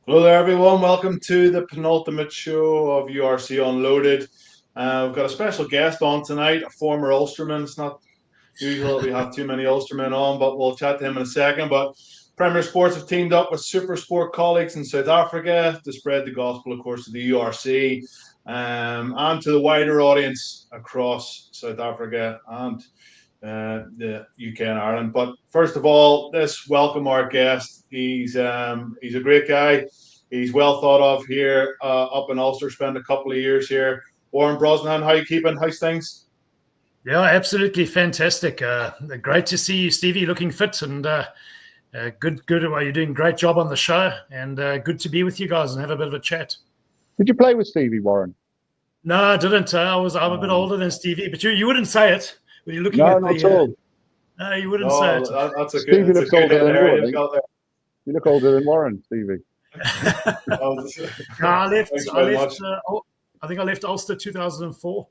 Hello there, everyone. Welcome to the penultimate show of URC Unloaded. We've got a special guest on tonight, a former Ulsterman. It's not usual that we have too many Ulstermen on, but we'll chat to him in a second. But Premier Sports have teamed up with Super Sport colleagues in South Africa to spread the gospel, of course, to the URC and to the wider audience across South Africa and the UK and Ireland. But first of all, let's welcome our guest. He's a great guy. He's well thought of here up in Ulster. Spent a couple of years here. Warren Brosnihan, how you keeping? How's things? Yeah, absolutely fantastic. Great to see you, Stevie, looking fit and good. Well, you're doing a great job on the show, and good to be with you guys and have a bit of a chat. Did you play with Stevie, Warren? No, I didn't. I'm a bit older than Stevie, but you wouldn't say it when you're looking no, at not at all. No, you wouldn't say it. That's a Stevie good, looks older than Warren. You look older than Warren, Stevie. I think I left Ulster 2004.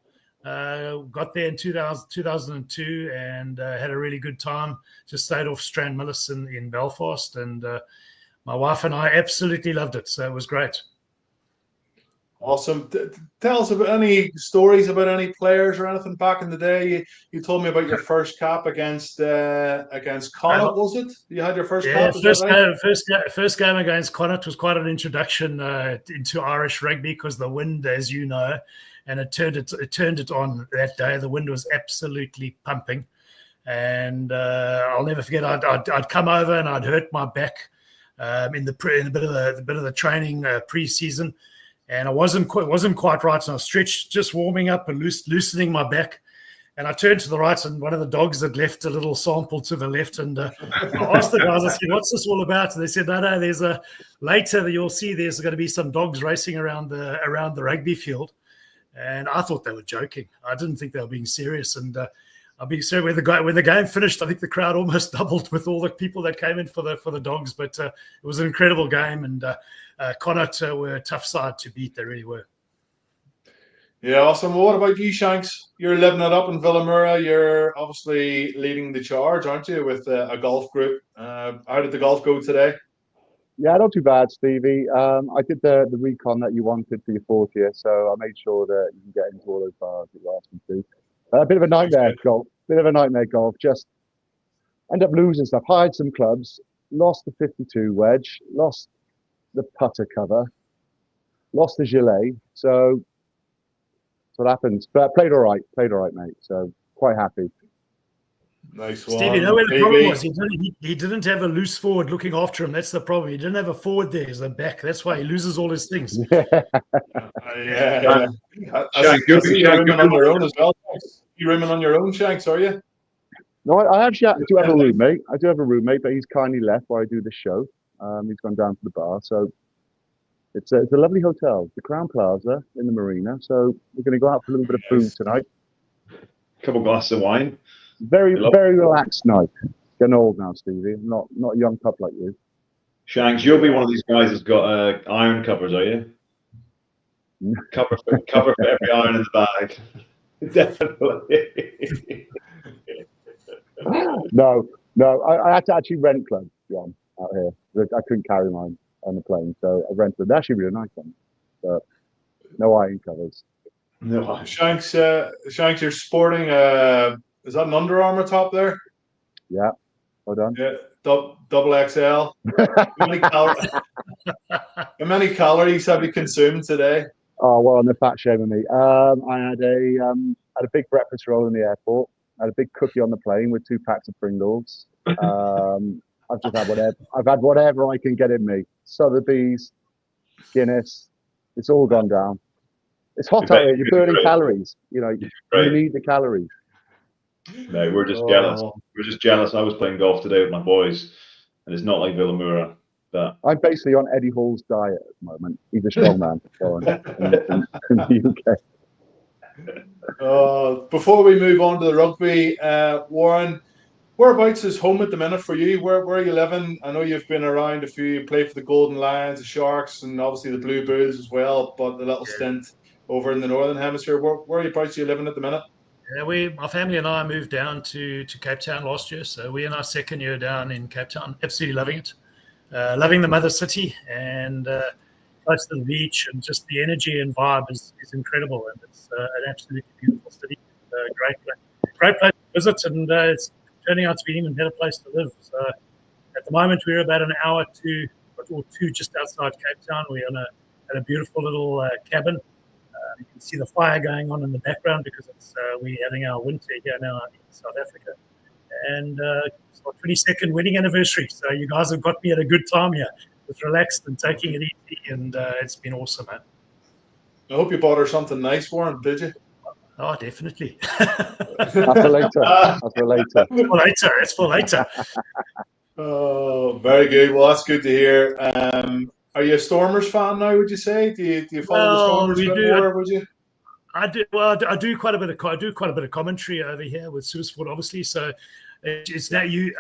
Got there in 2002 and had a really good time. Just stayed off Stranmillis in Belfast, and my wife and I absolutely loved it. So it was great. Awesome. Tell us about any stories about any players or anything back in the day. You told me about your first cap against Connacht, was it? You had your first cap? First game against Connacht was quite an introduction into Irish rugby because the wind, as you know, and it turned it on that day. The wind was absolutely pumping, and I'll never forget. I'd come over and I'd hurt my back in a bit of the training pre-season. And I wasn't quite right, and I was stretched, just warming up and loosening my back. And I turned to the right, and one of the dogs had left a little sample to the left. And I asked the guys, I said, "What's this all about?" And they said, "No, there's later you'll see there's going to be some dogs racing around the rugby field." And I thought they were joking. I didn't think they were being serious. And I'll be sorry, when the game finished, I think the crowd almost doubled with all the people that came in for the dogs. But it was an incredible game, and Connacht were a tough side to beat. They really were. Yeah, awesome. Well, what about you, Shanks? You're living it up in Villamura. You're obviously leading the charge, aren't you, with a golf group? How did the golf go today? Yeah, not too bad, Stevie. I did the recon that you wanted for your 40th, so I made sure that you can get into all those bars that you asked me to. A bit of a nightmare golf. Just end up losing stuff. Hired some clubs, lost the 52 wedge, lost the putter cover, lost the gilet. So that's what happens. But played all right, mate. So quite happy. Nice one. Stevie, you know where the problem was? He didn't have a loose forward looking after him. That's the problem. He didn't have a forward there. He's a back. That's why he loses all his things. Yeah. You're rooming on your own as well. You're rooming on your own, Shanks, are you? No, I actually do have a roommate. I do have a roommate, but he's kindly left while I do the show. He's gone down to the bar. So it's a lovely hotel, the Crown Plaza in the Marina. So we're going to go out for a little bit of food tonight. Couple glasses of wine. Very relaxed night. Getting old now, Stevie. Not a young pup like you. Shanks, you'll be one of these guys that's got iron covers, are you? Cover for every iron in the bag. Definitely. No. I had to actually rent clubs, John, out here. I couldn't carry mine on the plane, so I rented. They're actually really nice ones, but no iron covers. No. Shanks, you're sporting is that an Under Armour top there? Yeah. Well done. Yeah. Double XL. How many calories have you consumed today? Oh, well, they're fat shaming me. I had a big breakfast roll in the airport. I had a big cookie on the plane with 2 packs of Pringles. I've just had whatever. I've had whatever I can get in me. Sotheby's, Guinness. It's all gone down. It's hot out here. You're burning calories. You know, you need the calories. No, we're just jealous. We're just jealous. I was playing golf today with my boys, and it's not like Villamura. But I'm basically on Eddie Hall's diet at the moment. He's a strong man in the UK. Before we move on to the rugby, Warren, whereabouts is home at the minute for you? Where are you living? I know you've been around a few. You played for the Golden Lions, the Sharks, and obviously the Blue Bulls as well. But the little stint over in the Northern Hemisphere. Whereabouts are you living at the minute? Yeah, my family and I moved down to Cape Town last year, so we're in our second year down in Cape Town. Absolutely loving it. loving the mother city and close to the beach, and just the energy and vibe is incredible, and it's an absolutely beautiful city. Great place to visit, and it's turning out to be an even better place to live. So at the moment, we're about an hour or two just outside Cape Town. We're at a beautiful little cabin. You can see the fire going on in the background because we're having our winter here now in South Africa. And it's our 22nd wedding anniversary. So you guys have got me at a good time here. Just relaxed and taking it easy, and it's been awesome, man. I hope you bought her something nice for him, did you? Oh, definitely. That's for later. That's for later. It's for later. Oh, very good. Well, that's good to hear. Are you a Stormers fan now? Would you say? Do you follow the Stormers a bit more? Would you? I do. Well, I do quite a bit of commentary over here with SuperSport, obviously. So it's now you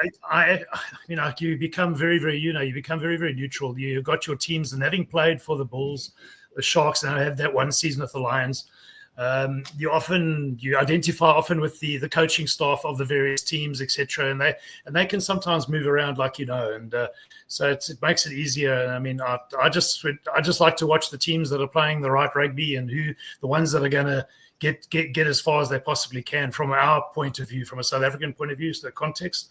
become very, very very neutral. You've got your teams, and having played for the Bulls, the Sharks, and I have that one season with the Lions. You identify often with the coaching staff of the various teams, etc., and they can sometimes move around, and so it makes it easier. I mean, I just like to watch the teams that are playing the right rugby and the ones that are going to get as far as they possibly can from our point of view, from a South African point of view, so the context.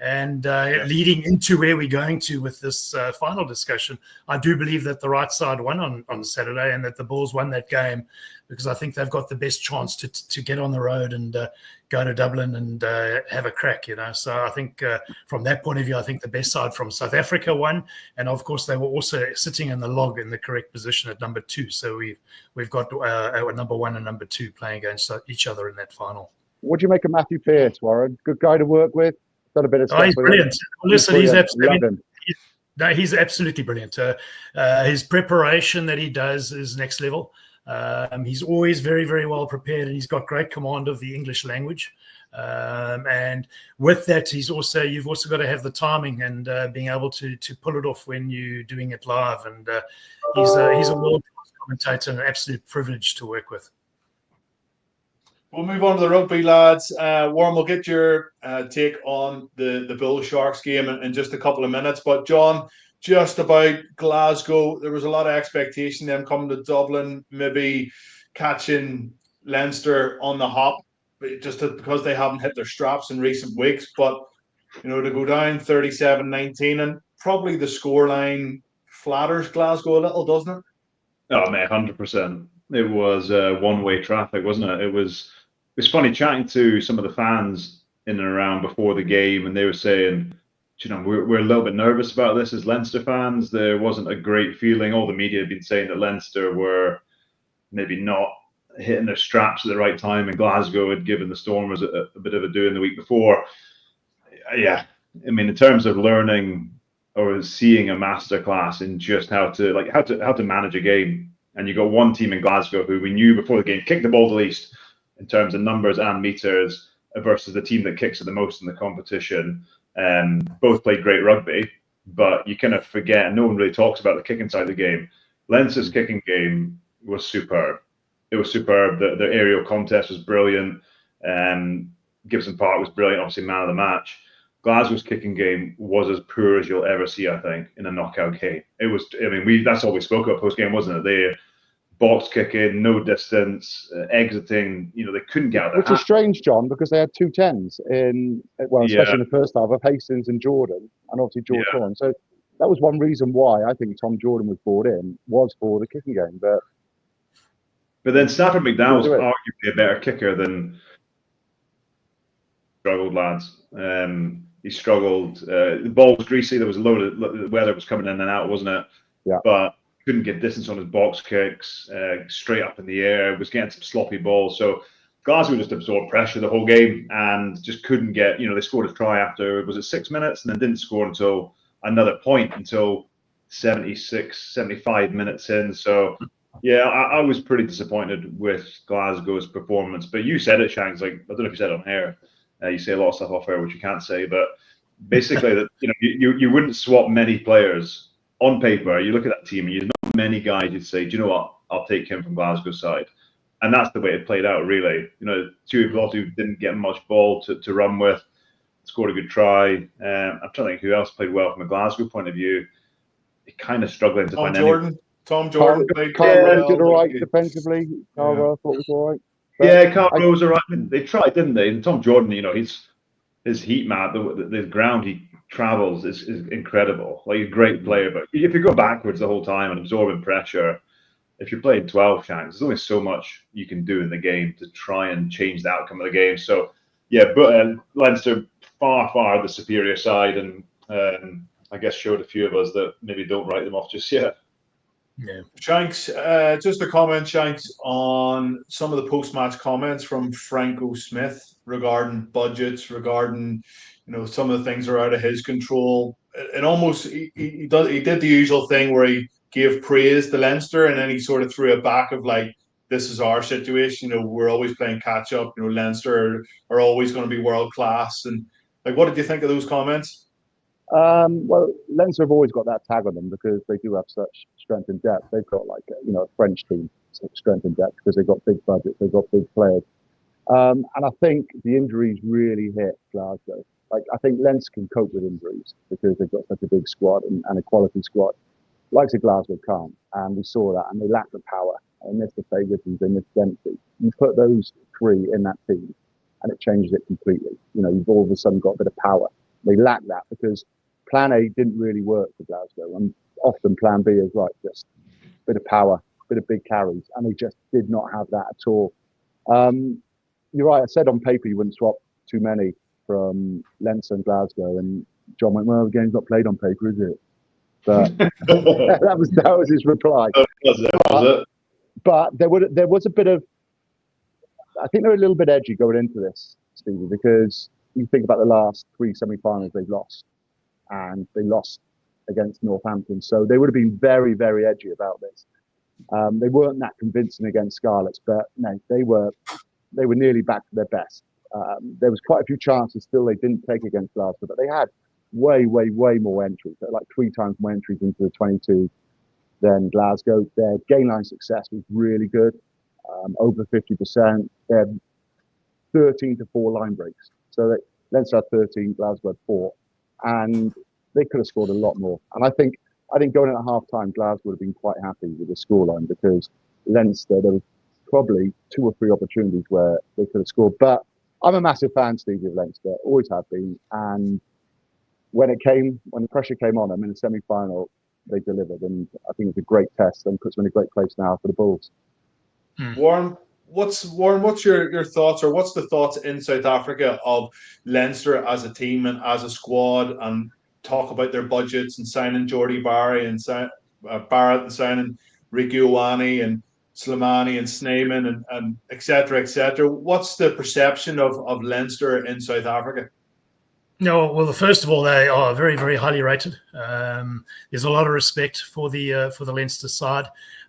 And leading into where we're going to with this final discussion, I do believe that the right side won on Saturday, and that the Bulls won that game because I think they've got the best chance to get on the road and go to Dublin and have a crack, So I think from that point of view, I think the best side from South Africa won, and of course they were also sitting in the log in the correct position at number 2. So we've got our number 1 and number 2 playing against each other in that final. What do you make of Matthew Pearce, Warren? Good guy to work with. Done a bit of stuff. He's brilliant. Listen, he's absolutely brilliant. His preparation that he does is next level. He's always very, very well prepared, and he's got great command of the English language. And with that, you've also got to have the timing and being able to pull it off when you're doing it live. And he's a world-class commentator, and an absolute privilege to work with. We'll move on to the rugby, lads. Warren, we'll get your take on the Bull Sharks game in just a couple of minutes. But John, just about Glasgow, there was a lot of expectation them coming to Dublin, maybe catching Leinster on the hop, just because they haven't hit their straps in recent weeks. But to go down 37-19, and probably the scoreline flatters Glasgow a little, doesn't it? Oh, mate, 100%. It was one-way traffic, wasn't it? It was funny chatting to some of the fans in and around before the game, and they were saying, we're a little bit nervous about this as Leinster fans. There wasn't a great feeling. All the media had been saying that Leinster were maybe not hitting their straps at the right time, and Glasgow had given the Stormers a bit of a do in the week before. Yeah, I mean, in terms of learning or seeing a masterclass in just how to manage a game. And you got one team in Glasgow who we knew before the game kicked the ball the least in terms of numbers and meters versus the team that kicks it the most in the competition. Both played great rugby, but you kind of forget, and no one really talks about the kicking side of the game. Leinster's kicking game was superb. It was superb. The aerial contest was brilliant. Gibson Park was brilliant, obviously man of the match. Glasgow's kicking game was as poor as you'll ever see, I think, in a knockout game. It was, that's all we spoke about post-game, wasn't it? They box kicking, no distance, exiting, they couldn't get out of Which is strange, John, because they had 2 10s especially in the first half of Hastings and Jordan, and obviously George Horn. So that was one reason why I think Tom Jordan was brought in, was for the kicking game. But then Stafford McDowell's arguably a better kicker than struggled, lads. He struggled. The ball was greasy. There was a load of the weather was coming in and out, wasn't it? Yeah. But couldn't get distance on his box kicks, straight up in the air, was getting some sloppy balls. So Glasgow just absorbed pressure the whole game and just couldn't get, they scored a try after, was it 6 minutes? And then didn't score until another point until 76, 75 minutes in. So, yeah, I was pretty disappointed with Glasgow's performance. But you said it, Shanks, I don't know if you said it on air. You say a lot of stuff off air, which you can't say. But basically, that you wouldn't swap many players on paper. You look at that team and there's not many guys you'd say, do you know what, I'll take him from Glasgow's side. And that's the way it played out, really. Two people who didn't get much ball to run with, scored a good try. I'm trying to think who else played well from a Glasgow point of view. kind of struggling to Tom find Jordan. Tom Jordan played Carl quite Rowe did well. all right defensively. Carl Rowe I thought was all right. Yeah, Carl Rowe's all right. I mean, they tried, didn't they? And Tom Jordan, his heat map, the ground he travels is incredible. Like, a great player, but if you go backwards the whole time and absorbing pressure, if you're playing 12 shanks, there's only so much you can do in the game to try and change the outcome of the game. So, yeah, but Leinster far the superior side, and I guess showed a few of us that maybe don't write them off just yet. Yeah. Shanks, just a comment, Shanks, on some of the post-match comments from Franco Smith regarding budgets, regarding some of the things are out of his control. And almost he did the usual thing where he gave praise to Leinster, and then he sort of threw it back of like, this is our situation. We're always playing catch up. Leinster are always going to be world class. And like, what did you think of those comments? Well, Leinster have always got that tag on them because they do have such strength and depth. They've got like a French team strength and depth because they've got big budgets, they've got big players, and I think the injuries really hit Glasgow. Like, I think Leinster can cope with injuries because they've got such a big squad and a quality squad. Likes of Glasgow can't, and we saw that, and they lack the power. They missed the Ferguson, they missed Dempsey. You put those three in that team, and it changes it completely. You've all of a sudden got a bit of power. They lack that because Plan A didn't really work for Glasgow, and often Plan B is right, just a bit of power, a bit of big carries, and they just did not have that at all. You're right, I said on paper you wouldn't swap too many from Leinster and Glasgow, and John went, well, the game's not played on paper, is it? But that was his reply. But there was a bit of, I think they're a little bit edgy going into this, Stevie, because you think about the last 3 semi-finals they've lost, and they lost against Northampton. So they would have been very, very edgy about this. They weren't that convincing against Scarlets, but no, they were nearly back to their best. There was quite a few chances still they didn't take against Glasgow, but they had way more entries, like 3 times more entries into the 22 than Glasgow. Their gain line success was really good, over 50%. They had 13 to 4 line breaks. So Leinster had 13, Glasgow had 4. And they could have scored a lot more. And I think going in at half time, Glasgow would have been quite happy with the scoreline because Leinster, there was probably 2 or 3 opportunities where they could have scored. But I'm a massive fan, Stevie, of Leinster, always have been. And when the pressure came on them in the semi-final, they delivered. And I think it's a great test and puts them in a great place now for the Bulls. Warren, what's your thoughts, or what's the thoughts in South Africa of Leinster as a team and as a squad, and talk about their budgets and signing Jordy Barry and Barrett and signing Ricky Ioane and Slimani and Snyman and et cetera, et cetera. What's the perception of Leinster in South Africa? No, well, first of all, they are very, very highly rated. There's a lot of respect for the Leinster side,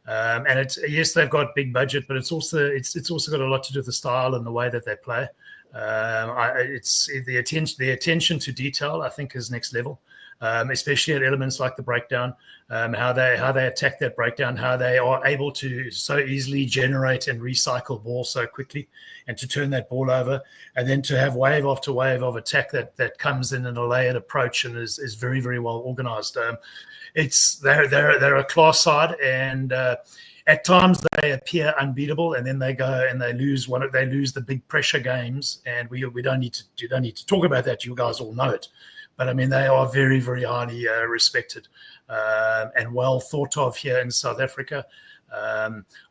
and yes, they've got big budget, but it's also got a lot to do with the style and the way that they play. It's the attention to detail, I think, is next level, especially at elements like the breakdown, how they attack that breakdown, how they are able to so easily generate and recycle ball so quickly, and to turn that ball over, and then to have wave after wave of attack that comes in a layered approach and is very, very well organized. They're a class side, and at times they appear unbeatable, and then they go and they lose the big pressure games, and we don't need to talk about that. You guys all know it. But I mean, they are very, very highly respected and well thought of here in South Africa.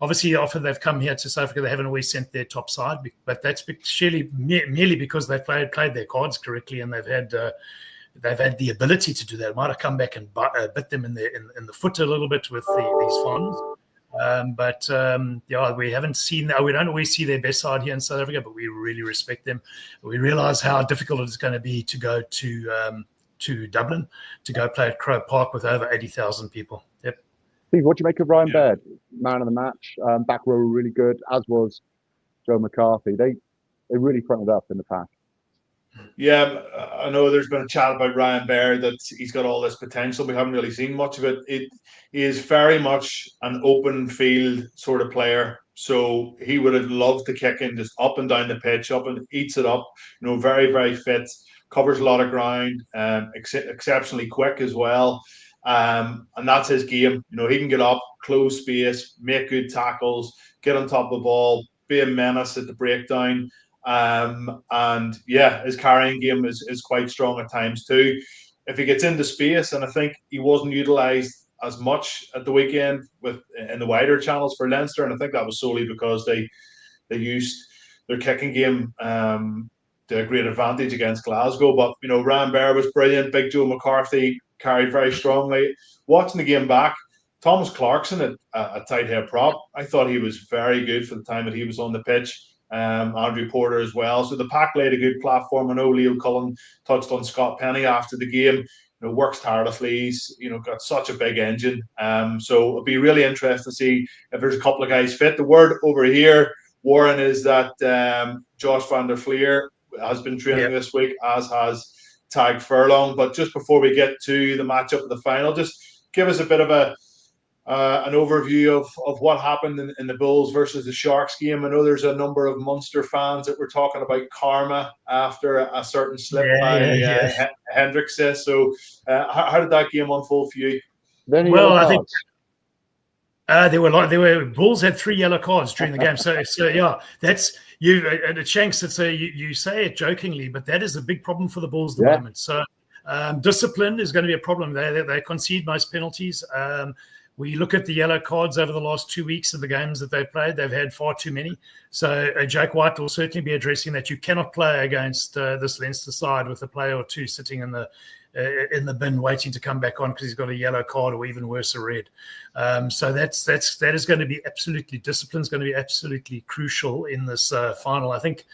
Obviously, after they've come here to South Africa, they haven't always sent their top side, but that's merely because they've played their cards correctly, and they've had the ability to do that. It might have come back and bit them in the foot a little bit with these finals. We haven't seen that. We don't always see their best side here in South Africa, but we really respect them. We realize how difficult it's going to be to go to Dublin, to go play at Croke Park with over 80,000 people. Yep. Steve, what do you make of Ryan Baird? Man of the match. Back row were really good, as was Joe McCarthy. They really fronted up in the pack. Yeah, I know there's been a chat about Ryan Baird, that he's got all this potential. We haven't really seen much of it. He is very much an open field sort of player. So he would have loved to kick in just up and down the pitch, up and eats it up. Very, very fit, covers a lot of ground, exceptionally quick as well. and that's his game. He can get up, close space, make good tackles, get on top of the ball, be a menace at the breakdown. And his carrying game is quite strong at times too. If he gets into space, and I think he wasn't utilised as much at the weekend in the wider channels for Leinster, and I think that was solely because they used their kicking game to a great advantage against Glasgow. But Ryan Bear was brilliant. Big Joe McCarthy carried very strongly. Watching the game back, Thomas Clarkson at tight head prop, I thought he was very good for the time that he was on the pitch. Andrew Porter as well. So the pack laid a good platform. I know Leo Cullen touched on Scott Penny after the game. Works tirelessly. He's got such a big engine. So it'll be really interesting to see if there's a couple of guys fit. The word over here, Warren, is that Josh van der Fleer has been training this week, as has Tag Furlong. But just before we get to the matchup of the final, just give us a bit of an overview of what happened in the Bulls versus the Sharks game. I know there's a number of Munster fans that were talking about karma after a certain slip by Hendricks. So how did that game unfold for you? Well, I think there were Bulls had 3 yellow cards during the game. So that's you. And Shanks, you say it jokingly, but that is a big problem for the Bulls at the moment. So discipline is going to be a problem. They concede most penalties. We look at the yellow cards over the last 2 weeks of the games that they've played. They've had far too many. So Jake White will certainly be addressing that. You cannot play against this Leinster side with a player or two sitting in the bin waiting to come back on because he's got a yellow card or even worse, a red. So that is going to be absolutely, discipline is going to be absolutely crucial in this final. I think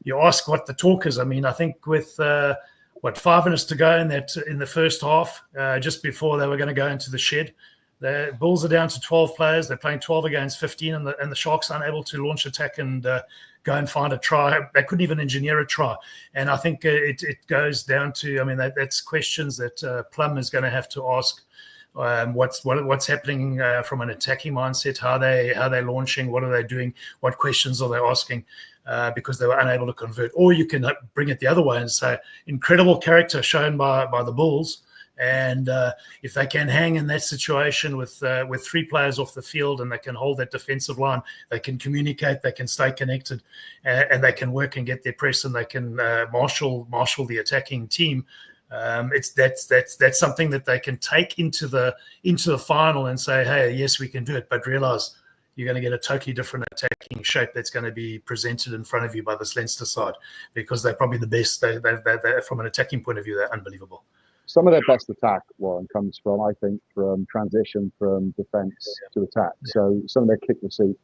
you ask what the talk is. I mean, I think with 5 minutes to go in the first half, just before they were going to go into the shed, the Bulls are down to 12 players. They're playing 12 against 15, and the Sharks aren't able to launch attack and go and find a try. They couldn't even engineer a try. And I think it goes down to, I mean, that's questions that Plum is going to have to ask. What's happening from an attacking mindset? How they launching? What are they doing? What questions are they asking? Because they were unable to convert. Or you can bring it the other way and say, incredible character shown by the Bulls. And if they can hang in that situation with 3 players off the field and they can hold that defensive line, they can communicate, they can stay connected, and they can work and get their press, and they can marshal the attacking team. That's something that they can take into the final and say, hey, yes, we can do it, but realize you're going to get a totally different attacking shape that's going to be presented in front of you by this Leinster side, because they're probably the best. They're from an attacking point of view, they're unbelievable. Some of their best attack, Warren, comes from, I think, from transition from defence to attack. So some of their kick receipt,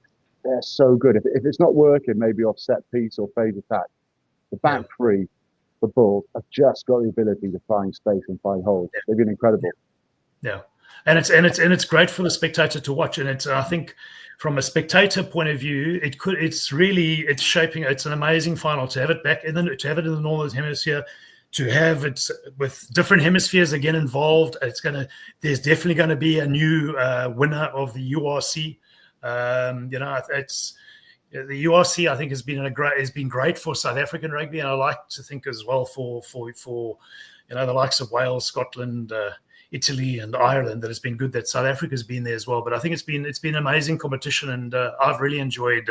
they're so good. If it's not working, maybe off set piece or phase attack, the back three, the Bulls, have just got the ability to find space and find holes. They've been incredible. Yeah, and it's great for the spectator to watch. And I think from a spectator point of view, it's shaping. It's an amazing final to have it back, and then to have it in the Northern Hemisphere. To have it with different hemispheres again involved, there's definitely going to be a new winner of the URC. It's the URC. I think has been great for South African rugby, and I like to think as well for the likes of Wales, Scotland, Italy, and Ireland. That has been good that South Africa's been there as well. But I think it's been amazing competition, and I've really enjoyed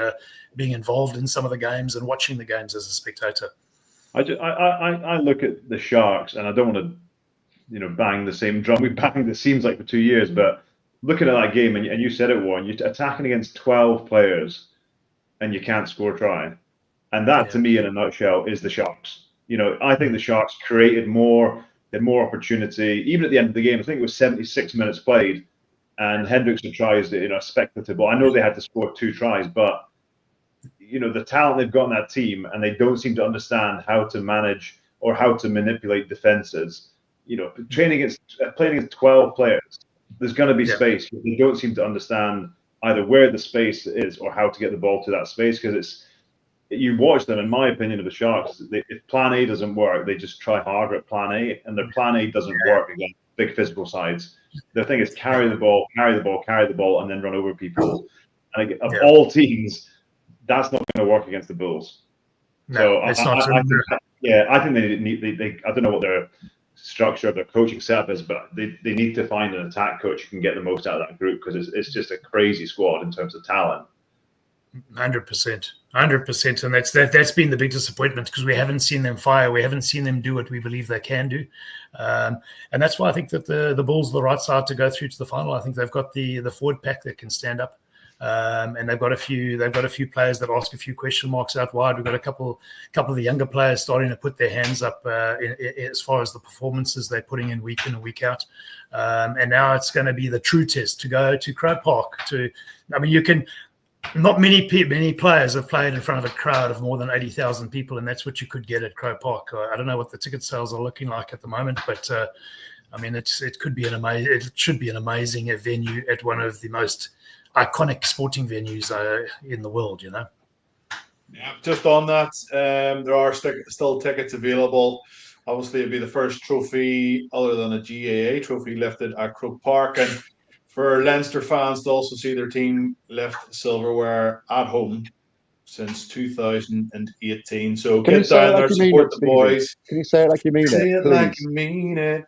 being involved in some of the games and watching the games as a spectator. I look at the Sharks, and I don't want to, bang the same drum we banged, it seems like, for 2 years, but looking at that game, and you said it, Warren, you're attacking against 12 players and you can't score a try. And that, to me, in a nutshell, is the Sharks. I think the Sharks created more, they had more opportunity. Even at the end of the game, I think it was 76 minutes played, and Hendricks had tries that, speculative. I know they had to score 2 tries, but the talent they've got in that team, and they don't seem to understand how to manage or how to manipulate defenses. Playing against 12 players, there's going to be space. They don't seem to understand either where the space is or how to get the ball to that space, because you watch them, in my opinion, of the Sharks, if plan A doesn't work, they just try harder at plan A, and their plan A doesn't work against big physical sides. Their thing is carry the ball, and then run over people. And of all teams, that's not going to work against the Bulls. No, so I think they need. I don't know what structure of their coaching setup is, but they need to find an attack coach who can get the most out of that group, because it's just a crazy squad in terms of talent. 100%, and that's been the big disappointment, because we haven't seen them fire, we haven't seen them do what we believe they can do, and that's why I think that the Bulls are the right side to go through to the final. I think they've got the forward pack that can stand up, and they've got a few players that ask a few question marks out wide. We've got a couple of the younger players starting to put their hands up as far as the performances they're putting in week and week out, and now it's going to be the true test to go to Crow Park. Not many players have played in front of a crowd of more than 80,000 people, and that's what you could get at Crow Park. I don't know what the ticket sales are looking like at the moment, but it should be an amazing venue at one of the most iconic sporting venues in the world. Yeah, just on that, there are still tickets available. Obviously, it'd be the first trophy other than a GAA trophy lifted at Croke Park, and for Leinster fans to also see their team lift silverware at home since 2018. So get down there, support the boys. Can you say it like you mean it? Say it like you mean it.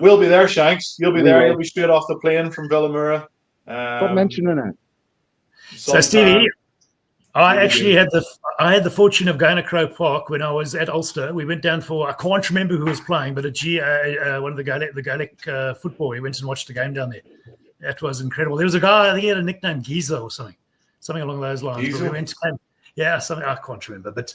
We'll be there, Shanks. You'll be there. You'll be straight off the plane from Villamura. Stop mentioning it. So, Stevie, I actually had the fortune of going to Crow Park when I was at Ulster. We went down for, I can't remember who was playing, but one of the Gaelic football. We went and watched the game down there. That was incredible. There was a guy, I think he had a nickname, Giza or something along those lines. But we went something I can't remember, but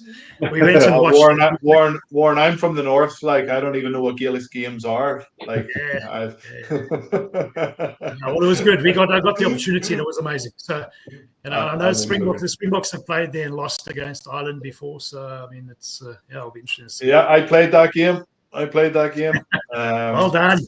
we went and watched. Warren, I'm from the north. Like, I don't even know what Gaelic games are. Like, well, it was good. I got the opportunity, and it was amazing. So, I know the Springboks have played there and lost against Ireland before. So, it's it'll be interesting. Yeah, I played that game. Well done.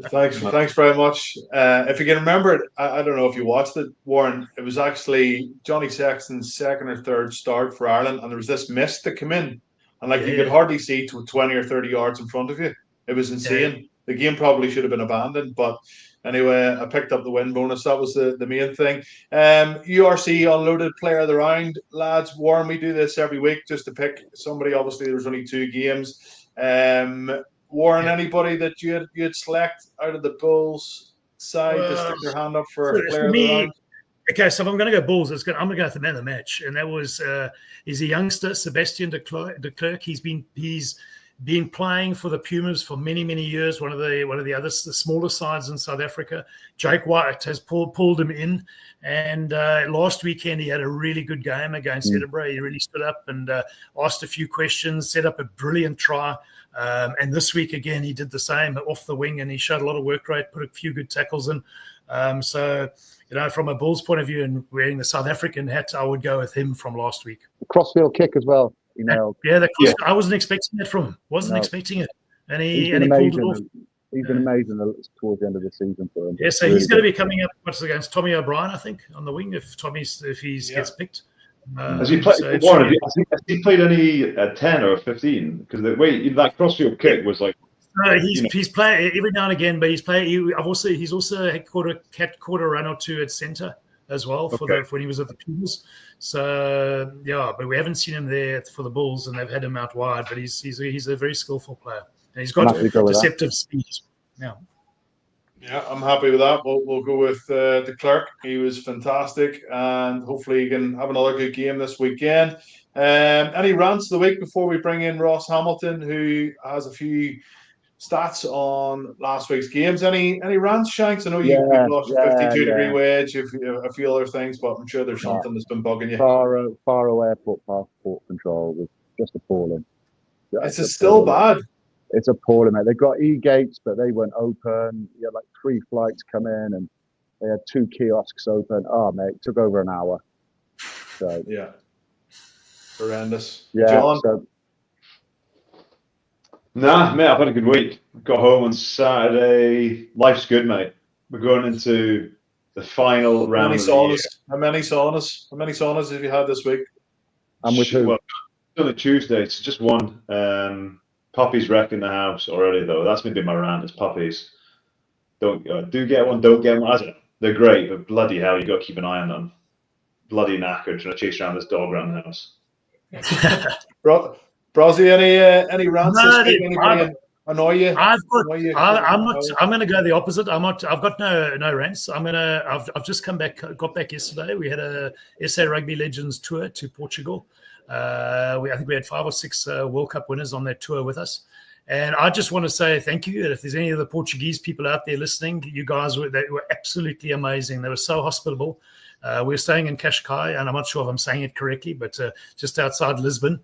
Thanks very much. If you can remember it, I don't know if you watched it, Warren. It was actually Johnny Sexton's second or third start for Ireland, and there was this mist that came in, and you could hardly see to 20 or 30 yards in front of you. It was insane. Yeah. The game probably should have been abandoned, but anyway, I picked up the win bonus. That was the main thing. URC unloaded player of the round, lads. Warren, we do this every week just to pick somebody. Obviously, there's only 2 games. Warren, anybody that you'd select out of the Bulls side to stick their hand up for player of the round? Okay, so if I'm going to go Bulls, I'm going to go with the man of the match, and that was he's a youngster, Sebastian de Klerk. He's been playing for the Pumas for many years. One of the other smaller sides in South Africa. Jake White has pulled him in, and last weekend he had a really good game against Edinburgh. He really stood up and asked a few questions, set up a brilliant try. And this week again he did the same off the wing, and he showed a lot of work rate, put a few good tackles in. So from a Bulls point of view and wearing the South African hat, I would go with him from last week. Crossfield kick as well. I wasn't expecting that from him. Expecting it, and he pulled it off. He's been amazing towards the end of the season for him. Yeah, so he's going to be coming up against Tommy O'Brien, I think, on the wing if he gets picked. Has he played? Warren, has he played any 10 or 15? Because that crossfield kick was like. No, he's playing every now and again, but he's playing. He's also caught a run or two at centre as well when he was at the Pumas. So but we haven't seen him there for the Bulls, and they've had him out wide. But he's a very skillful player, and he's got deceptive speed. Yeah, I'm happy with that. We'll go with de Klerk. He was fantastic, and hopefully he can have another good game this weekend. Any rants of the week before we bring in Ross Hamilton, who has a few stats on last week's games? Any rants, Shanks? I know you've lost your 52-degree wedge, a few other things, but I'm sure there's something that's been bugging you. Faro Airport passport control was just appalling. It's still bad. It's appalling, mate. They've got e-gates, but they weren't open. You had 3 flights come in, and they had 2 kiosks open. Oh, mate, it took over an hour. So horrendous. Yeah, John? Nah, mate, I've had a good week. Got home on Saturday. Life's good, mate. We're going into the final round of the year. How many saunas have you had this week? I'm with who? Well, it's only Tuesday. It's just one. Puppies wrecking the house already, though. That's going to be my rant. Is puppies. Do get one, don't get one. I don't know. They're great, but bloody hell, you got to keep an eye on them. Bloody knackered trying to chase around this dog around the house. Brosy, any rants? annoy you? I've got. Annoy you? I'm not. I'm going to go the opposite. I'm not. I've got no rants. I've just come back. Got back yesterday. We had a SA Rugby Legends tour to Portugal. I think we had 5 or 6 World Cup winners on that tour with us. And I just want to say thank you. And if there's any of the Portuguese people out there listening, you guys were absolutely amazing. They were so hospitable. We were staying in Cascais, and I'm not sure if I'm saying it correctly, but just outside Lisbon.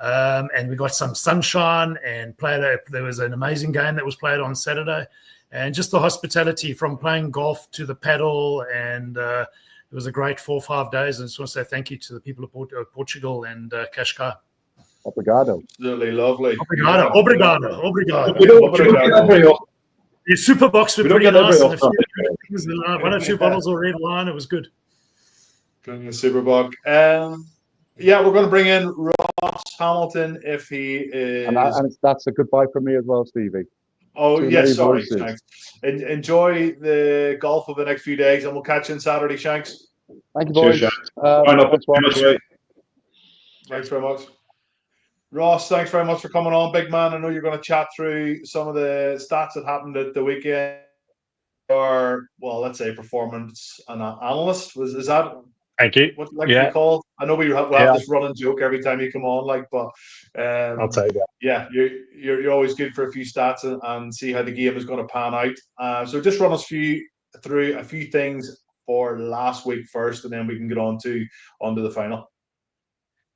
And we got some sunshine and there was an amazing game that was played on Saturday. And just the hospitality from playing golf to the paddle. And it was a great 4 or 5 days. And I just want to say thank you to the people of Portugal and Cascais. Obrigado. Absolutely lovely. Obrigado. We don't get that very often. The super box were We don't pretty get that nice. very And often. 1 or 2 bottles of red wine. It was good. Drinking a Superbug. Yeah, we're going to bring in Ross Hamilton if he is. And that's a goodbye from me as well, Stevie. Oh, Too yes, many sorry, voices. Shanks. Enjoy the golf of the next few days, and we'll catch you on Saturday, Shanks. Thank you, boys. Cheers, Thanks very much. Ross, thanks very much for coming on, big man. I know you're going to chat through some of the stats that happened at the weekend. Or, well, let's say performance analyst. Is that Thank you. what you like to be called? I know we have this running joke every time you come on, but I'll take that. Yeah, you're always good for a few stats and see how the game is going to pan out. So just run us through a few things for last week first, and then we can get onto the final.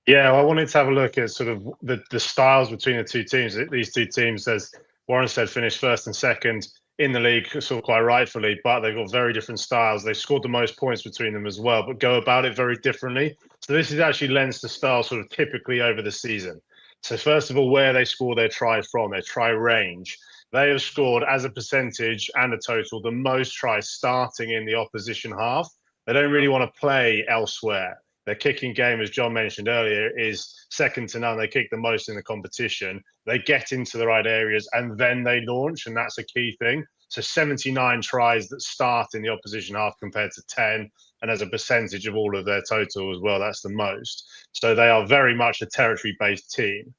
Yeah, well, I wanted to have a look at sort of the styles between the two teams. These two teams, as Warren said, finished first and second in the league, sort of quite rightfully, but they've got very different styles. They scored the most points between them as well, but go about it very differently. So this is actually Leinster style sort of typically over the season. So first of all, where they score their tries from, their try range. They have scored as a percentage and a total the most tries starting in the opposition half. They don't really want to play elsewhere. Their kicking game, as John mentioned earlier, is second to none. They kick the most in the competition. They get into the right areas and then they launch, and that's a key thing. So 79 tries that start in the opposition half compared to 10, and as a percentage of all of their total as well, that's the most. So they are very much a territory-based team.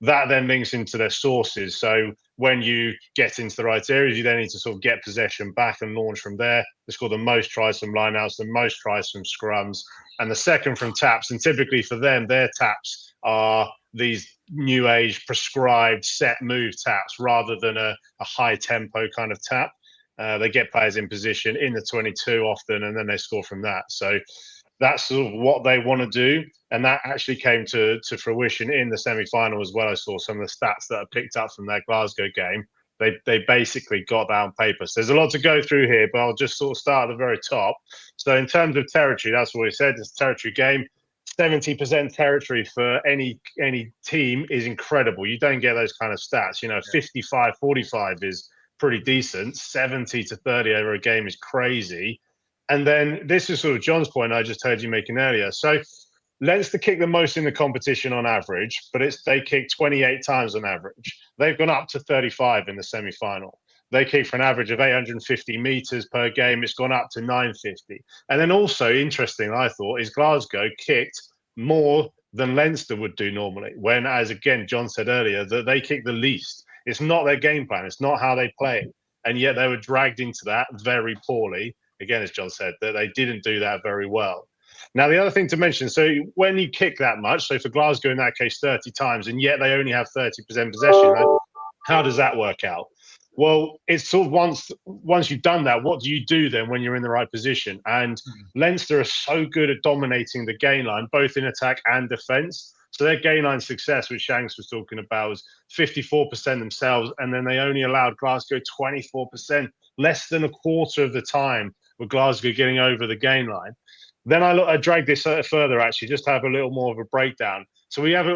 That then links into their sources. So when you get into the right areas, you then need to sort of get possession back and launch from there. They score the most tries from lineouts, the most tries from scrums, and the second from taps. And typically for them, their taps are these new age prescribed set move taps rather than a high tempo kind of tap. They get players in position in the 22 often, and then they score from that. So that's sort of what they want to do. And that actually came to fruition in the semi-final as well. I saw some of the stats that are picked up from that Glasgow game. They basically got that on paper. So there's a lot to go through here, but I'll just sort of start at the very top. So in terms of territory, that's what we said. It's a territory game. 70% territory for any team is incredible. You don't get those kind of stats. 55-45 is pretty decent. 70-30 over a game is crazy. And then this is sort of John's point I just heard you making earlier. So Leinster kick the most in the competition on average, but they kick 28 times on average. They've gone up to 35 in the semi-final. They kick for an average of 850 metres per game. It's gone up to 950. And then also, interesting, I thought, is Glasgow kicked more than Leinster would do normally, when, as again, John said earlier, that they kick the least. It's not their game plan. It's not how they play. And yet they were dragged into that very poorly. Again, as John said, that they didn't do that very well. Now, the other thing to mention, so when you kick that much, so for Glasgow in that case 30 times, and yet they only have 30% possession, how does that work out? Well, it's sort of once you've done that, what do you do then when you're in the right position? And Leinster are so good at dominating the gain line, both in attack and defence. So their gain line success, which Shanks was talking about, was 54% themselves, and then they only allowed Glasgow 24%, less than a quarter of the time with Glasgow getting over the gain line. Then I dragged this further, actually, just to have a little more of a breakdown. So we have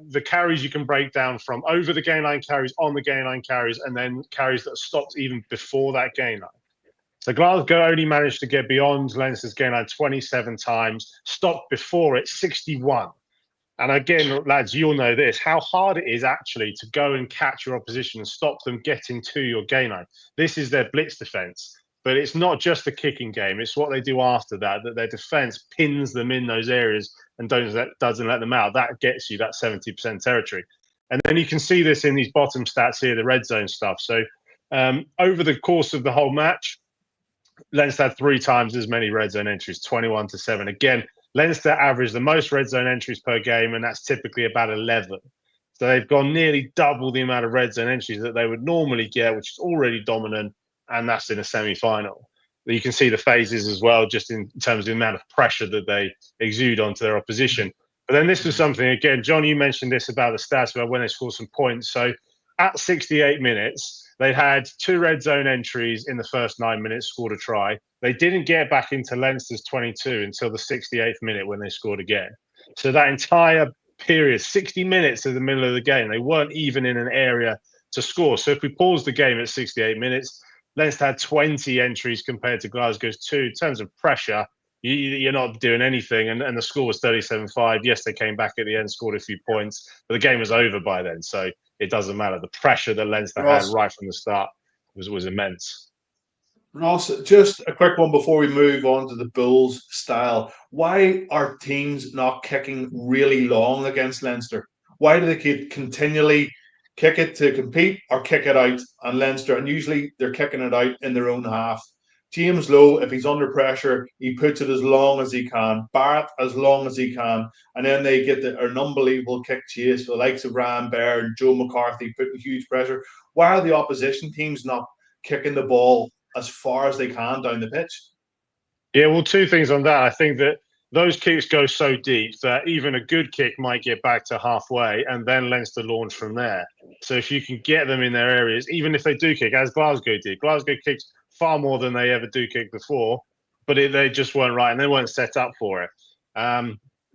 the carries you can break down from over the gain line carries, on the gain line carries, and then carries that stopped even before that gain line. So Glasgow only managed to get beyond Leinster's gain line 27 times, stopped before it 61. And again, lads, you'll know this, how hard it is actually to go and catch your opposition and stop them getting to your gain line. This is their blitz defence. But it's not just the kicking game. It's what they do after that their defence pins them in those areas and doesn't let them out. That gets you that 70% territory. And then you can see this in these bottom stats here, the red zone stuff. So over the course of the whole match, Leinster had 3 times as many red zone entries, 21-7. Again, Leinster averaged the most red zone entries per game, and that's typically about 11. So they've gone nearly double the amount of red zone entries that they would normally get, which is already dominant, and that's in a semi-final. You can see the phases as well, just in terms of the amount of pressure that they exude onto their opposition. But then this was something, again, John, you mentioned this about the stats about when they scored some points. So at 68 minutes, they had 2 red zone entries in the first 9 minutes, scored a try. They didn't get back into Leinster's 22 until the 68th minute when they scored again. So that entire period, 60 minutes to the middle of the game, they weren't even in an area to score. So if we pause the game at 68 minutes, Leinster had 20 entries compared to Glasgow's 2. In terms of pressure, you're not doing anything. And the score was 37-5. Yes, they came back at the end, scored a few points, but the game was over by then. So it doesn't matter. The pressure that Leinster had right from the start was immense. Ross, just a quick one before we move on to the Bulls style. Why are teams not kicking really long against Leinster? Why do they keep continually kick it to compete or kick it out on Leinster? And usually they're kicking it out in their own half. James Lowe, if he's under pressure, he puts it as long as he can. Barrett, as long as he can. And then they get an unbelievable kick chase for the likes of Ryan Baird and Joe McCarthy putting huge pressure. Why are the opposition teams not kicking the ball as far as they can down the pitch? Yeah, well, 2 things on that. I think that those kicks go so deep that even a good kick might get back to halfway and then Leinster launch from there. So if you can get them in their areas, even if they do kick, as Glasgow did, Glasgow kicks far more than they ever do kick before, but they just weren't right and they weren't set up for it.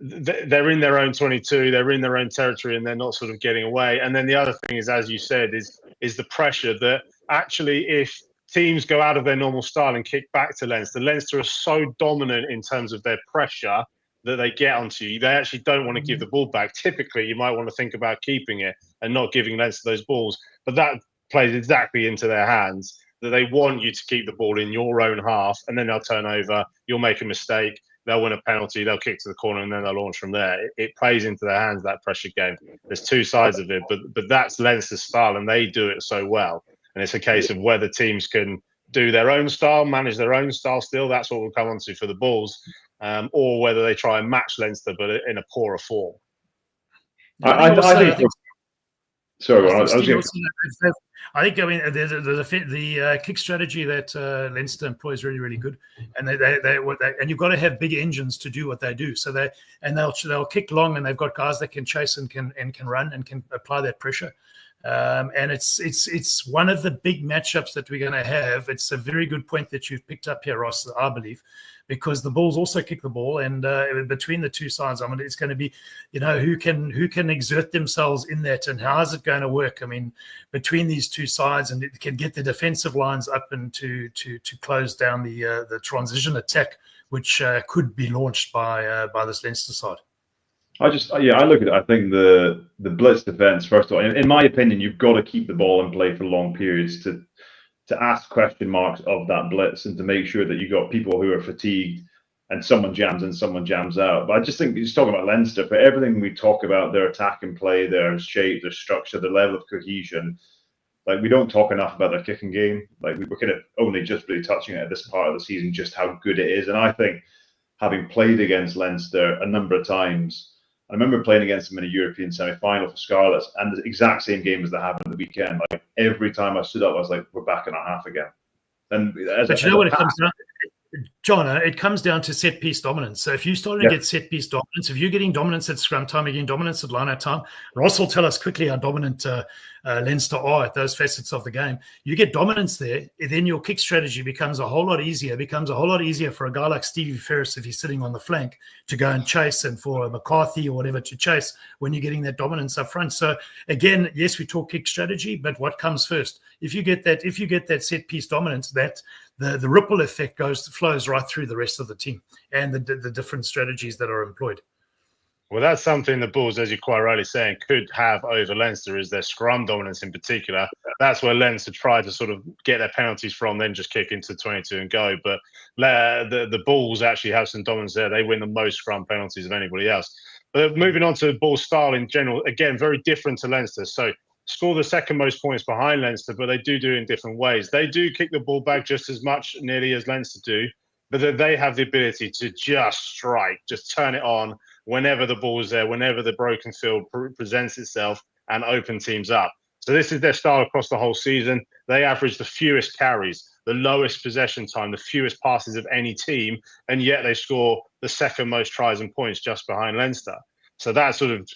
They're in their own 22, they're in their own territory, and they're not sort of getting away. And then the other thing is, as you said, is the pressure that actually if teams go out of their normal style and kick back to Leinster, Leinster are so dominant in terms of their pressure that they get onto you. They actually don't want to give the ball back. Typically, you might want to think about keeping it and not giving Leinster those balls, but that plays exactly into their hands, that they want you to keep the ball in your own half, and then they'll turn over, you'll make a mistake, they'll win a penalty, they'll kick to the corner, and then they'll launch from there. It plays into their hands, that pressure game. There's 2 sides of it, but that's Leinster's style, and they do it so well. And it's a case of whether teams can do their own style, manage their own style still, that's what we'll come on to for the Bulls, or whether they try and match Leinster, but in a poorer form. I think sorry, I think the kick strategy that Leinster employs really, really good, and and you've got to have big engines to do what they do. So they'll kick long, and they've got guys that can chase and can run and can apply that pressure. And it's one of the big matchups that we're going to have. It's a very good point that you've picked up here, Ross, I believe, because the Bulls also kick the ball, and between the 2 sides, I mean, it's going to be, who can exert themselves in that, and how is it going to work? I mean, between these 2 sides, and it can get the defensive lines up and to close down the transition attack, which could be launched by this Leinster side. I look at it. I think the blitz defense, first of all, in my opinion, you've got to keep the ball in play for long periods to ask question marks of that blitz and to make sure that you got people who are fatigued and someone jams in, someone jams out. But I just think, just talking about Leinster, for everything we talk about, their attack and play, their shape, their structure, the level of cohesion, like we don't talk enough about their kicking game. Like we're kind of only just really touching it at this part of the season, just how good it is. And I think having played against Leinster a number of times, I remember playing against them in a European semi-final for Scarlets, and the exact same game as that happened at the weekend. Like every time I stood up, I was like, "We're back in our half again." And but you know what it comes down, John? It comes down to set piece dominance. So if you're starting to get set piece dominance, if you're getting dominance at scrum time, you're getting dominance at line out time. Ross will tell us quickly how dominant Leinster are at those facets of the game. You get dominance there, then your kick strategy becomes a whole lot easier. It becomes a whole lot easier for a guy like Stephen Ferris, if he's sitting on the flank, to go and chase, and for McCarthy or whatever to chase when you're getting that dominance up front. So again, yes, we talk kick strategy, but what comes first? If you get that set piece dominance, that the ripple effect flows right through the rest of the team and the different strategies that are employed. Well, that's something the Bulls, as you're quite rightly saying, could have over Leinster, is their scrum dominance in particular. That's where Leinster try to sort of get their penalties from, then just kick into 22 and go. But the Bulls actually have some dominance there. They win the most scrum penalties of anybody else. But moving on to Bull style in general, again, very different to Leinster. So score the second most points behind Leinster, but they do it in different ways. They do kick the ball back just as much nearly as Leinster do, but they have the ability to just strike, just turn it on whenever the ball is there, whenever the broken field presents itself, and open teams up. So this is their style across the whole season. They average the fewest carries, the lowest possession time, the fewest passes of any team, and yet they score the second most tries and points just behind Leinster. So that sort of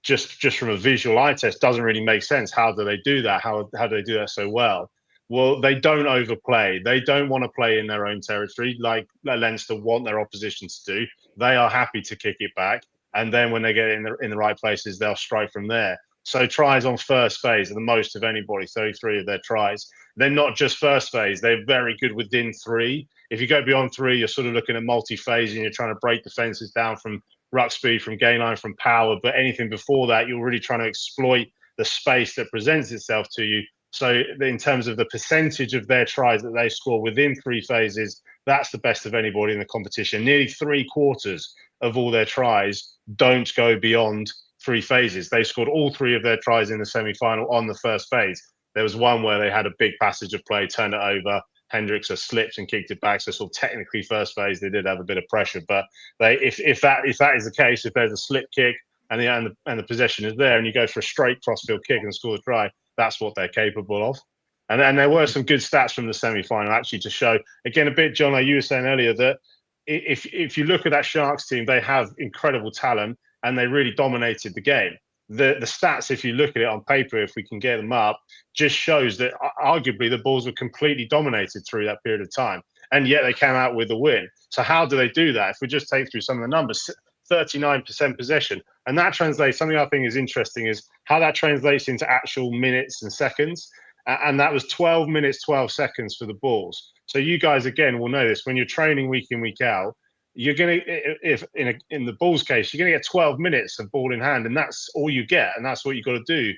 just from a visual eye test doesn't really make sense. How do they do that? How do they do that so well? Well, they don't overplay. They don't want to play in their own territory like Leinster want their opposition to do. They are happy to kick it back, and then when they get in the right places, they'll strike from there. So tries on first phase are the most of anybody, 33 of their tries. They're not just first phase. They're very good within 3. If you go beyond 3, you're sort of looking at multi-phase and you're trying to break defenses down from ruck speed, from gain line, from power. But anything before that, you're really trying to exploit the space that presents itself to you. So in terms of the percentage of their tries that they score within 3 phases, that's the best of anybody in the competition. Nearly 3/4 of all their tries don't go beyond 3 phases. They scored all 3 of their tries in the semi-final on the first phase. There was one where they had a big passage of play, turned it over. Hendricks slipped and kicked it back. So sort of technically first phase, they did have a bit of pressure. But if that is the case, if there's a slip kick and the possession is there, and you go for a straight crossfield kick and score the try, that's what they're capable of. And there were some good stats from the semi-final actually to show, again, a bit, John, like you were saying earlier, that if you look at that Sharks team, they have incredible talent and they really dominated the game. The stats, if you look at it on paper, if we can get them up, just shows that arguably the Bulls were completely dominated through that period of time. And yet they came out with a win. So how do they do that? If we just take through some of the numbers, 39% possession. And that translates, something I think is interesting is how that translates into actual minutes and seconds. And that was 12 minutes, 12 seconds for the Bulls. So you guys, again, will know this. When you're training week in, week out, you're going to, if in the Bulls case, you're going to get 12 minutes of ball in hand, and that's all you get. And that's what you've got to do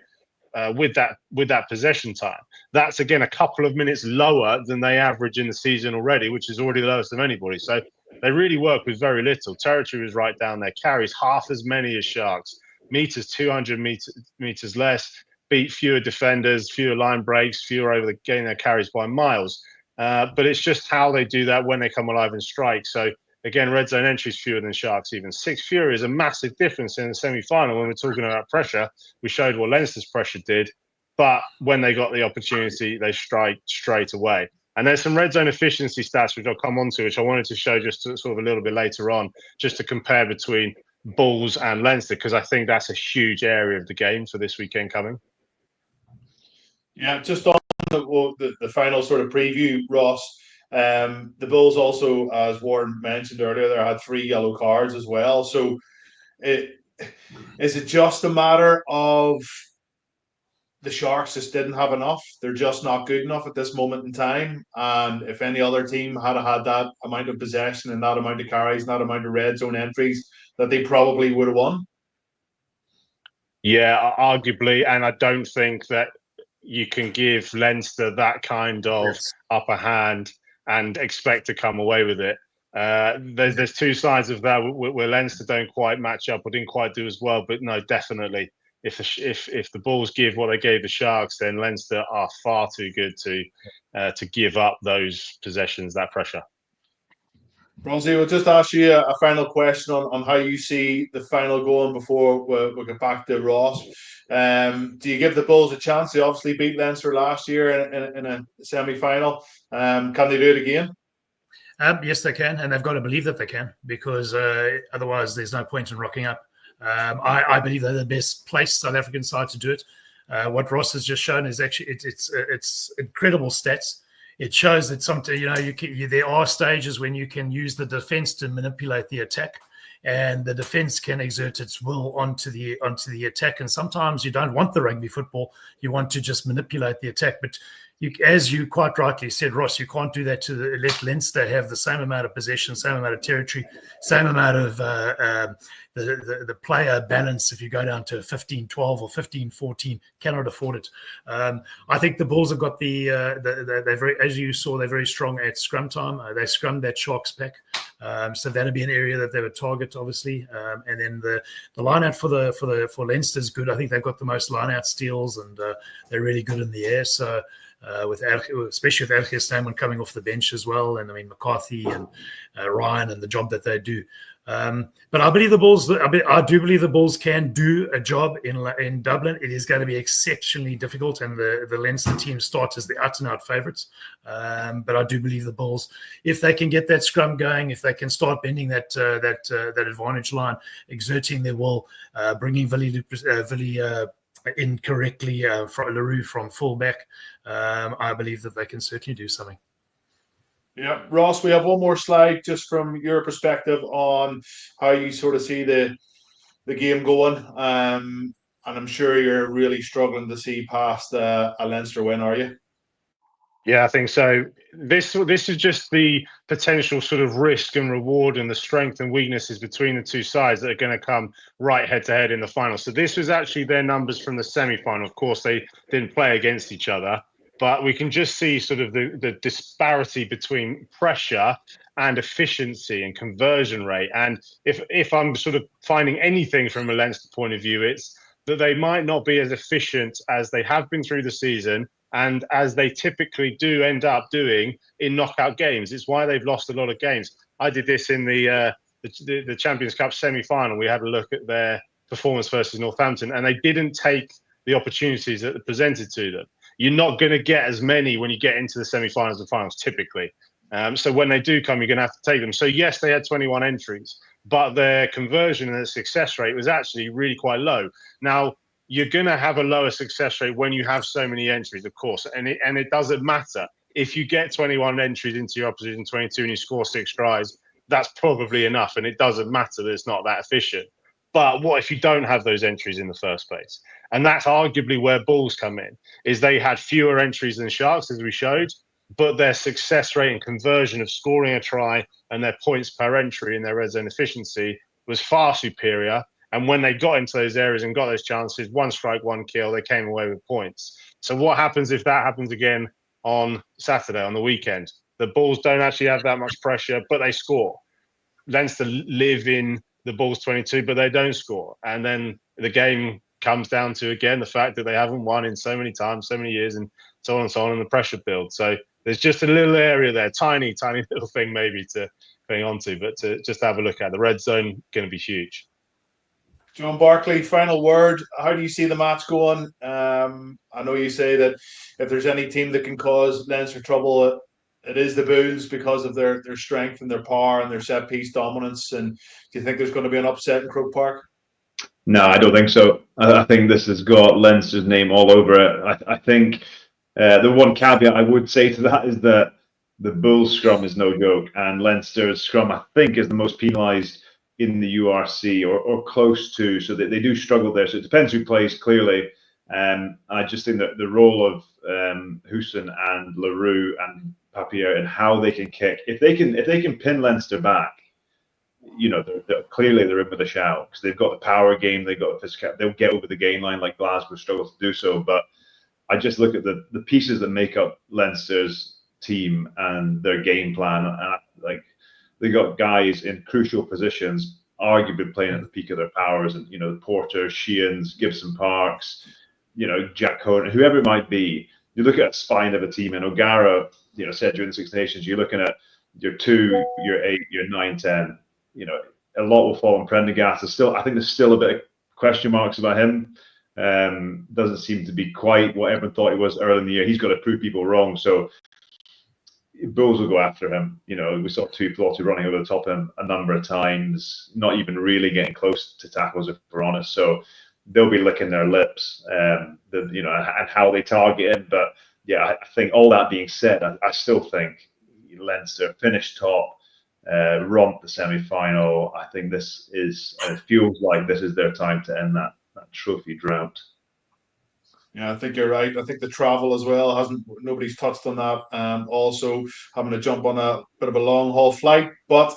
with that possession time. That's, again, a couple of minutes lower than they average in the season already, which is already the lowest of anybody. So they really work with very little. Territory was right down there. Carries half as many as Sharks. Meters, 200 meters less. Beat fewer defenders, fewer line breaks, fewer over the gain their carries by miles. But it's just how they do that when they come alive and strike. So again, red zone entries fewer than Sharks even. 6 fewer is a massive difference in the semi-final. When we're talking about pressure, we showed what Leinster's pressure did. But when they got the opportunity, they strike straight away. And there's some red zone efficiency stats, which I'll come on to, which I wanted to show just sort of a little bit later on, just to compare between Bulls and Leinster, because I think that's a huge area of the game for this weekend coming. Yeah, just on the final sort of preview, Ross, the Bulls also, as Warren mentioned earlier, they had 3 yellow cards as well. So is it just a matter of the Sharks just didn't have enough? They're just not good enough at this moment in time. And if any other team had had that amount of possession and that amount of carries and that amount of red zone entries, that they probably would have won? Yeah, arguably. And I don't think that you can give Leinster that kind of upper hand and expect to come away with it. There's 2 sides of that where Leinster don't quite match up or didn't quite do as well. But no, definitely, if the Bulls give what they gave the Sharks, then Leinster are far too good to give up those possessions, that pressure. Bronzy, we'll just ask you a final question on how you see the final going before we'll get back to Ross. Do you give the Bulls a chance? They obviously beat Leinster last year in a semi-final. Can they do it again? Yes, they can, and they've got to believe that they can, because otherwise there's no point in rocking up. I believe they're the best placed South African side to do it. What Ross has just shown is actually it's incredible stats. It shows that there are stages when you can use the defense to manipulate the attack, and the defense can exert its will onto the attack. And sometimes you don't want the rugby football; you want to just manipulate the attack. But as you quite rightly said, Ross, you can't do that let Leinster have the same amount of possession, same amount of territory, same amount of the player balance. If you go down to 15-12 or 15-14, cannot afford it. I think the Bulls have got they're very, as you saw, they're very strong at scrum time. They scrummed that Sharks pack. So that'll be an area that they would target, obviously. And then the line out for Leinster is good. I think they've got the most line out steals, and they're really good in the air. So especially with Ergis Stamon coming off the bench as well, and I mean McCarthy and Ryan and the job that they do. But I believe the Bulls. I do believe the Bulls can do a job in Dublin. It is going to be exceptionally difficult, and the Leinster team start as the out-and-out favourites. But I do believe the Bulls, if they can get that scrum going, if they can start bending that advantage line, exerting their will, bringing Villy incorrectly from LaRue from fullback, I believe that they can certainly do something. Yeah, Ross, we have one more slide just from your perspective on how you sort of see the game going. And I'm sure you're really struggling to see past a Leinster win, are you? Yeah, I think so. This is just the potential sort of risk and reward and the strength and weaknesses between the two sides that are going to come right head to head in the final. So this was actually their numbers from the semi-final. Of course, they didn't play against each other, but we can just see sort of the disparity between pressure and efficiency and conversion rate. And if I'm sort of finding anything from a Leinster point of view, it's that they might not be as efficient as they have been through the season, and as they typically do end up doing in knockout games. It's why they've lost a lot of games. I did this in the Champions Cup semi-final. We had a look at their performance versus Northampton, and they didn't take the opportunities that were presented to them. You're not going to get as many when you get into the semi-finals and finals, typically. So when they do come, you're going to have to take them. So yes, they had 21 entries, but their conversion and their success rate was actually really quite low. Now, you're going to have a lower success rate when you have so many entries, of course, and it doesn't matter. If you get 21 entries into your opposition 22 and you score 6 tries, that's probably enough, and it doesn't matter that it's not that efficient. But what if you don't have those entries in the first place? And that's arguably where Bulls come in, is they had fewer entries than Sharks, as we showed, but their success rate and conversion of scoring a try and their points per entry and their red zone efficiency was far superior. And when they got into those areas and got those chances, 1 strike, 1 kill, they came away with points. So what happens if that happens again on Saturday, on the weekend? The Bulls don't actually have that much pressure, but they score. Leinster live in the Bulls 22, but they don't score. And then the game comes down to, again, the fact that they haven't won in so many times, so many years, and so on and so on, and the pressure builds. So there's just a little area there, tiny little thing maybe to hang on to, but to just have a look at. The red zone going to be huge. John Barclay, final word. How do you see the match going? I know you say that if there's any team that can cause Leinster trouble, it is the Bulls because of their strength and their power and their set-piece dominance. And do you think there's going to be an upset in Croke Park? No, I don't think so. I think this has got Leinster's name all over it. I think the one caveat I would say to that is that the Bulls scrum is no joke, and Leinster's scrum, I think, is the most penalised in the URC or close to, so that they do struggle there. So it depends who plays, clearly. I just think that the role of Houston and LaRue and Papier and how they can kick, if they can pin Leinster back, you know, clearly they're in with a shout because they've got the power game, they've got the physical, they'll get over the game line like Glasgow struggles to do so. But I just look at the pieces that make up Leinster's team and their game plan, and they got guys in crucial positions, arguably playing at the peak of their powers, and Porter, Sheehan's, Gibson Parks, Jack Cohen, whoever it might be. You look at a spine of a team, and O'Gara, said during the Six Nations, you're looking at your 2, your 8, your 9, 10. A lot will fall on Prendergast. I think there's still a bit of question marks about him. Doesn't seem to be quite what everyone thought he was early in the year. He's got to prove people wrong. So Bulls will go after him. We saw Tuipulotu running over the top of him a number of times, not even really getting close to tackles, if we're honest. So they'll be licking their lips, and how they target him. But yeah, I think all that being said, I still think Leinster finished top, romp the semi-final. I think it feels like this is their time to end that trophy drought. Yeah, I think you're right. I think the travel as well nobody's touched on that. Also having to jump on a bit of a long haul flight, but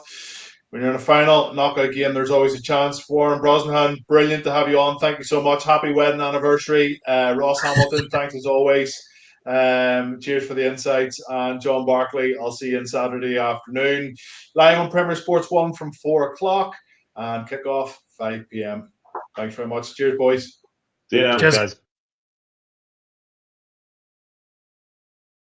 when you're in a final knockout game, there's always a chance. Warren Brosnihan, brilliant to have you on. Thank you so much. Happy wedding anniversary. Ross Hamilton, thanks as always. Cheers for the insights. And John Barclay, I'll see you on Saturday afternoon. Live on Premier Sports 1 from 4 o'clock and kick off 5 p.m. Thanks very much. Cheers, boys. See you now, Cheers. guys.